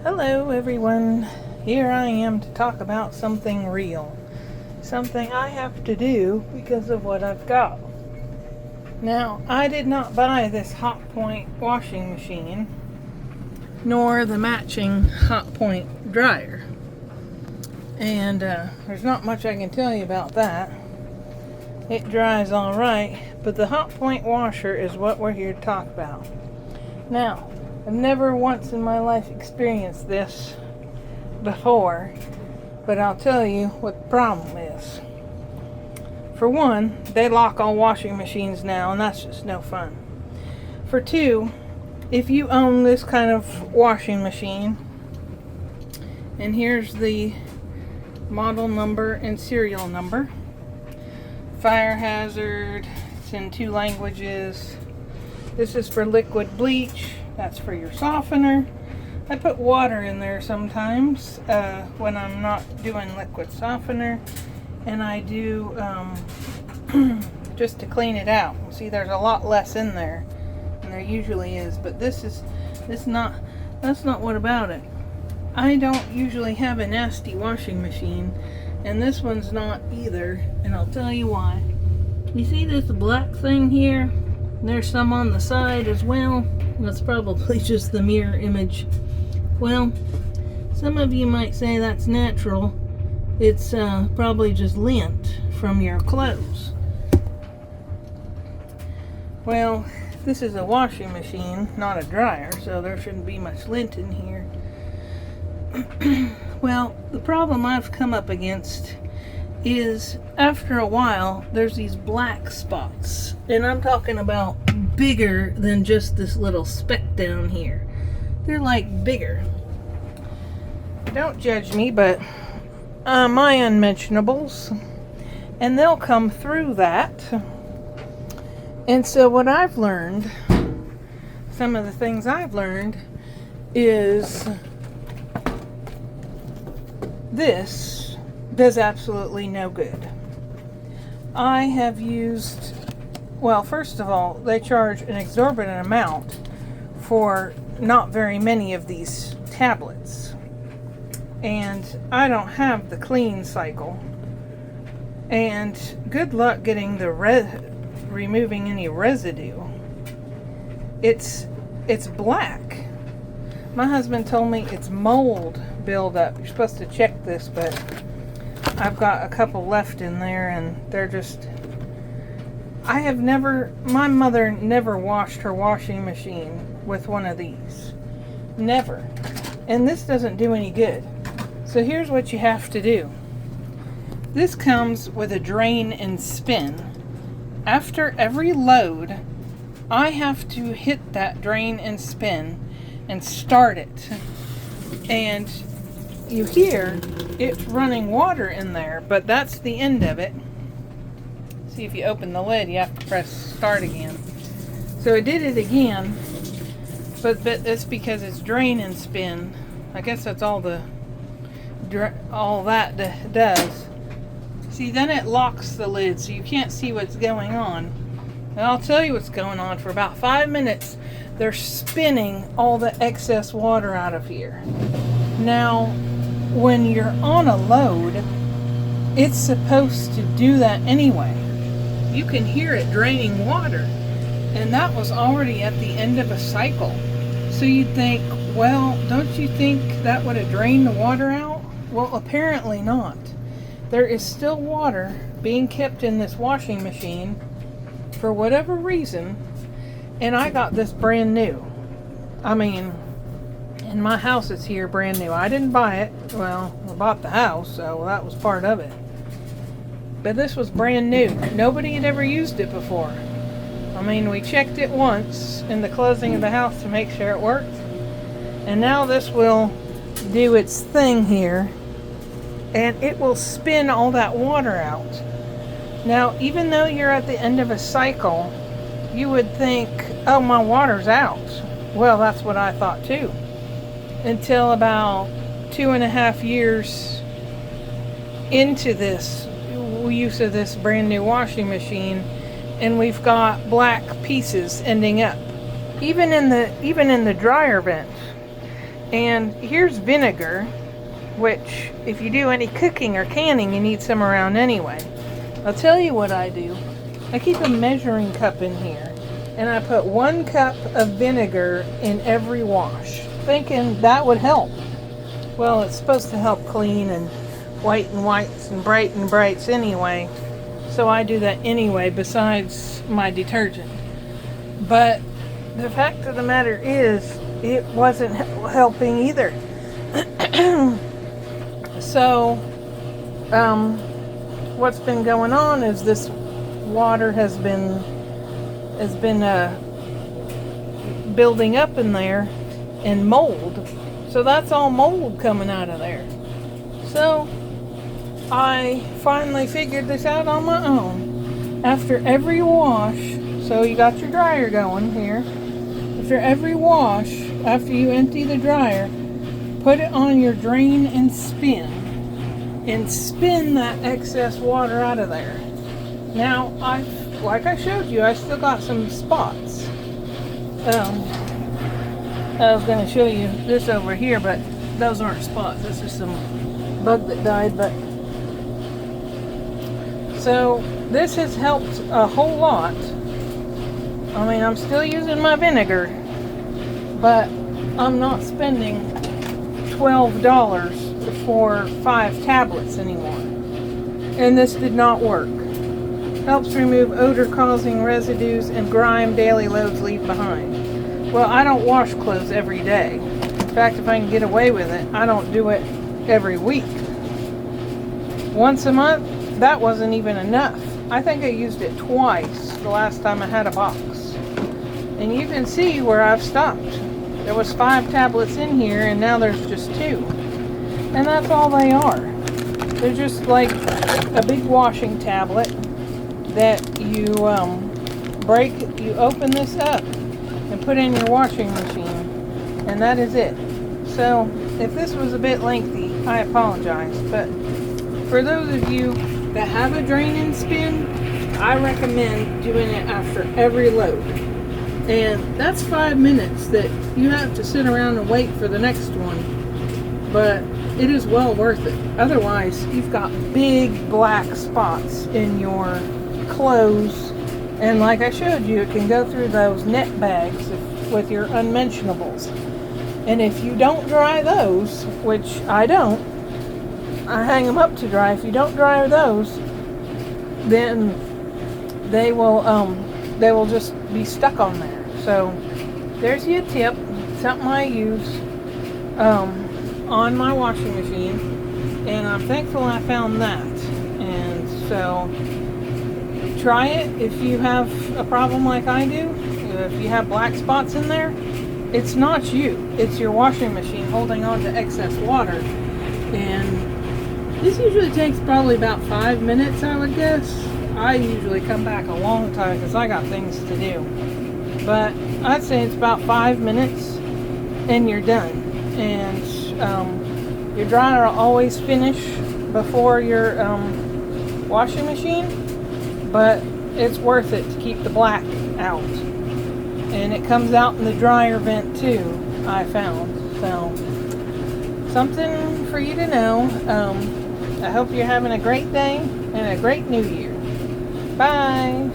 Hello everyone, here I am to talk about something real. Something I have to do because of what I've got. Now, I did not buy this Hotpoint washing machine, nor the matching Hotpoint dryer. And there's not much I can tell you about that. It dries alright, but the Hotpoint washer is what we're here to talk about. Now, I've never once in my life experienced this before, but I'll tell you what the problem is. For one, they lock all washing machines now, and that's just no fun. For two, if you own this kind of washing machine, and here's the model number and serial number. Fire hazard, it's in 2 languages. This is for liquid bleach. That's for your softener. I put water in there sometimes when I'm not doing liquid softener, and I do just to clean it out. See, there's a lot less in there than there usually is, but that's not what about it. I don't usually have a nasty washing machine, and this one's not either, and I'll tell you why. You see this black thing here? There's some on the side as well. That's probably just the mirror image. Well, some of you might say that's natural. It's probably just lint from your clothes. Well, this is a washing machine, not a dryer, so there shouldn't be much lint in here. Well, the problem I've come up against is after a while there's these black spots, and I'm talking about bigger than just this little speck down here. They're like bigger. Don't judge me, but my unmentionables, and they'll come through that. And so what I've learned, some of the things I've learned is this does absolutely no good. I have used, well, first of all, they charge an exorbitant amount for not very many of these tablets. And I don't have the clean cycle. And good luck getting the removing any residue. It's black. My husband told me it's mold buildup. You're supposed to check this, but I've got a couple left in there, and they're just... my mother never washed her washing machine with one of these. Never. And this doesn't do any good. So here's what you have to do. This comes with a drain and spin. After every load, I have to hit that drain and spin and start it. And you hear it running water in there, but that's the end of it. See, if you open the lid, you have to press start again. So I did it again, but that's because it's drain and spin. I guess that's all that does. See, then it locks the lid, so you can't see what's going on. And I'll tell you what's going on. For about 5 minutes, they're spinning all the excess water out of here. Now, when you're on a load, it's supposed to do that anyway. You can hear it draining water, and that was already at the end of a cycle. So you'd think, well, don't you think that would have drained the water out? Well, apparently not. There is still water being kept in this washing machine for whatever reason, and I got this brand new. I mean, in my house it's here brand new. I didn't buy it. Well, I bought the house, so that was part of it. But this was brand new. Nobody had ever used it before. I mean, we checked it once in the closing of the house to make sure it worked. And now this will do its thing here, and it will spin all that water out. Now, even though you're at the end of a cycle, you would think, oh, my water's out. Well, that's what I thought too. Until about 2.5 years into this use of this brand new washing machine, and we've got black pieces ending up. Even in the dryer vent. And here's vinegar, which if you do any cooking or canning, you need some around anyway. I'll tell you what I do. I keep a measuring cup in here, and I put 1 cup of vinegar in every wash, thinking that would help. Well, it's supposed to help clean and whiten whites and brighten brights anyway, so I do that anyway besides my detergent. But the fact of the matter is, it wasn't helping either. So, what's been going on is this water has been building up in there, and mold. So that's all mold coming out of there. So I finally figured this out on my own. After every wash, so you got your dryer going here. After every wash, after you empty the dryer, put it on your drain and spin. And spin that excess water out of there. Now, like I showed you, I still got some spots. I was going to show you this over here, but those aren't spots. This is some bug that died. But so this has helped a whole lot. I mean, I'm still using my vinegar, but I'm not spending $12 for 5 tablets anymore. And this did not work. Helps remove odor-causing residues and grime daily loads leave behind. Well, I don't wash clothes every day. In fact, if I can get away with it, I don't do it every week. Once a month, that wasn't even enough. I think I used it twice the last time I had a box. And you can see where I've stopped. There was 5 tablets in here, and now there's just 2. And that's all they are. They're just like a big washing tablet that you break. You open this up and put in your washing machine, and that is it. So if this was a bit lengthy, I apologize, but for those of you that have a drain and spin, I recommend doing it after every load. And that's 5 minutes that you have to sit around and wait for the next one, but it is well worth it. Otherwise, you've got big black spots in your clothes. And like I showed you, it can go through those net bags with your unmentionables. And if you don't dry those, which I don't, I hang them up to dry. If you don't dry those, then they will just be stuck on there. So there's your tip, something I use on my washing machine. And I'm thankful I found that. And so try it if you have a problem like I do. If you have black spots in there, it's not you. It's your washing machine holding on to excess water. And this usually takes probably about 5 minutes, I would guess. I usually come back a long time because I got things to do. But I'd say it's about 5 minutes and you're done. And your dryer will always finish before your washing machine. But it's worth it to keep the black out. And it comes out in the dryer vent too, I found. So, something for you to know. I hope you're having a great day and a great new year. Bye!